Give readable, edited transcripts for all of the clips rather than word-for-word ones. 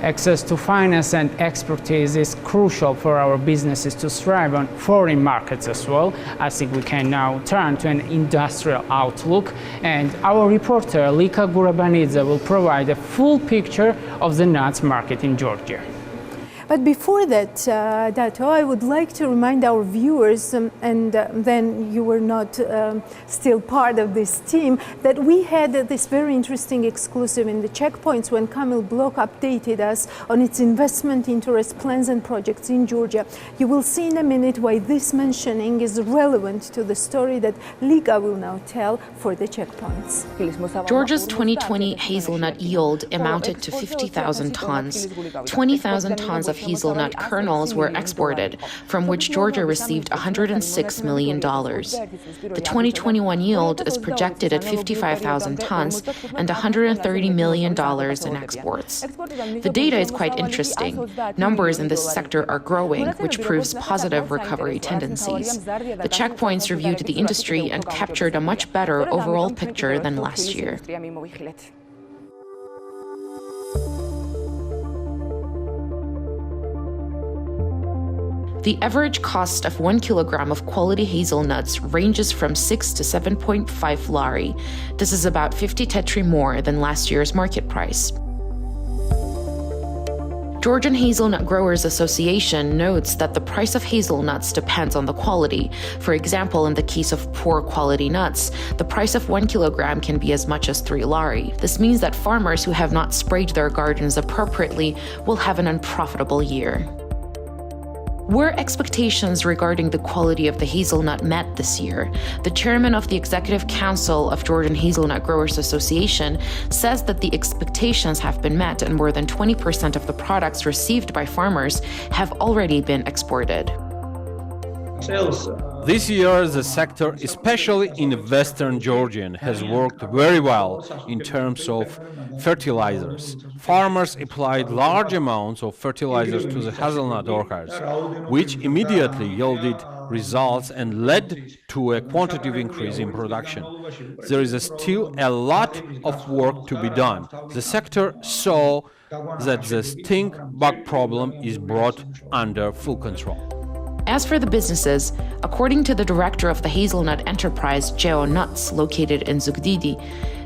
Access to finance and expertise is crucial for our businesses to thrive on foreign markets as well. I think we can now turn to an industrial outlook, and our reporter Lika Gurabanidze will provide a full picture of the nuts market in Georgia. But before that, Dato, I would like to remind our viewers, and then you were not still part of this team, that we had this very interesting exclusive in the checkpoints when Kamil Blok updated us on its investment interest plans and projects in Georgia. You will see in a minute why this mentioning is relevant to the story that Liga will now tell for the checkpoints. Georgia's 2020 hazelnut yield amounted to 50,000 tons. 20,000 tons of hazelnut kernels were exported, from which Georgia received $106 million. The 2021 yield is projected at 55,000 tons and $130 million in exports. The data is quite interesting. Numbers in this sector are growing, which proves positive recovery tendencies. The checkpoints reviewed the industry and captured a much better overall picture than last year. The average cost of 1 kilogram of quality hazelnuts ranges from 6 to 7.5 lari. This is about 50 tetri more than last year's market price. Georgian Hazelnut Growers Association notes that the price of hazelnuts depends on the quality. For example, in the case of poor quality nuts, the price of 1 kilogram can be as much as 3 lari. This means that farmers who have not sprayed their gardens appropriately will have an unprofitable year. Were expectations regarding the quality of the hazelnut met this year? The chairman of the Executive Council of Georgian Hazelnut Growers Association says that the expectations have been met and more than 20% of the products received by farmers have already been exported. This year, the sector, especially in Western Georgian, has worked very well in terms of fertilizers. Farmers applied large amounts of fertilizers to the hazelnut orchards, which immediately yielded results and led to a quantitative increase in production. There is still a lot of work to be done. The sector saw that the stink bug problem is brought under full control. As for the businesses, according to the director of the hazelnut enterprise, HazelNut, located in Zugdidi,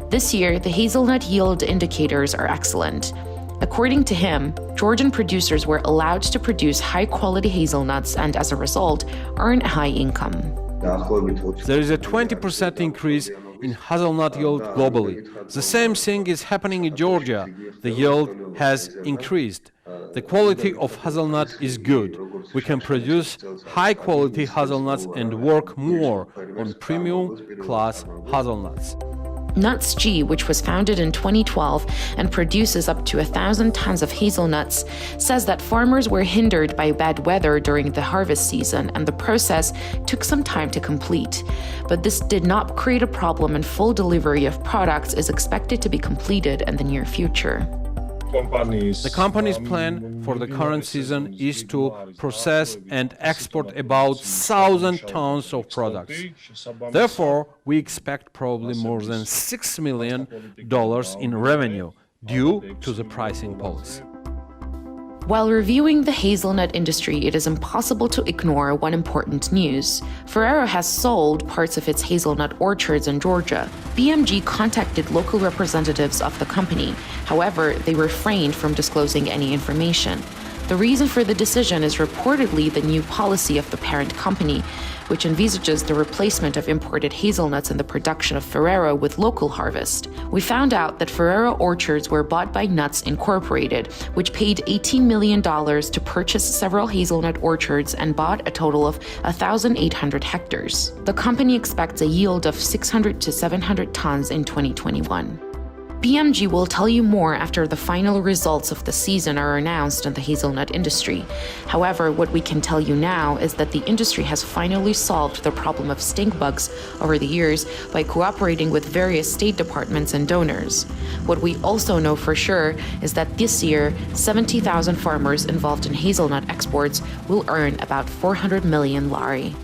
this year the hazelnut yield indicators are excellent. According to him, Georgian producers were allowed to produce high-quality hazelnuts and, as a result, earn a high income. There is a 20% increase in hazelnut yield globally. The same thing is happening in Georgia. The yield has increased. The quality of hazelnut is good. We can produce high-quality hazelnuts and work more on premium class hazelnuts. Nuts G, which was founded in 2012 and produces up to 1,000 tons of hazelnuts, says that farmers were hindered by bad weather during the harvest season and the process took some time to complete. But this did not create a problem, and full delivery of products is expected to be completed in the near future. The company's plan for the current season is to process and export about 1,000 tons of products. Therefore, we expect probably more than $6 million in revenue due to the pricing policy. While reviewing the hazelnut industry, it is impossible to ignore one important news. Ferrero has sold parts of its hazelnut orchards in Georgia. BMG contacted local representatives of the company. However, they refrained from disclosing any information. The reason for the decision is reportedly the new policy of the parent company, which envisages the replacement of imported hazelnuts in the production of Ferrero with local harvest. We found out that Ferrero orchards were bought by Nuts Incorporated, which paid $18 million to purchase several hazelnut orchards and bought a total of 1,800 hectares. The company expects a yield of 600 to 700 tons in 2021. BMG will tell you more after the final results of the season are announced in the hazelnut industry. However, what we can tell you now is that the industry has finally solved the problem of stink bugs over the years by cooperating with various state departments and donors. What we also know for sure is that this year, 70,000 farmers involved in hazelnut exports will earn about 400 million lari.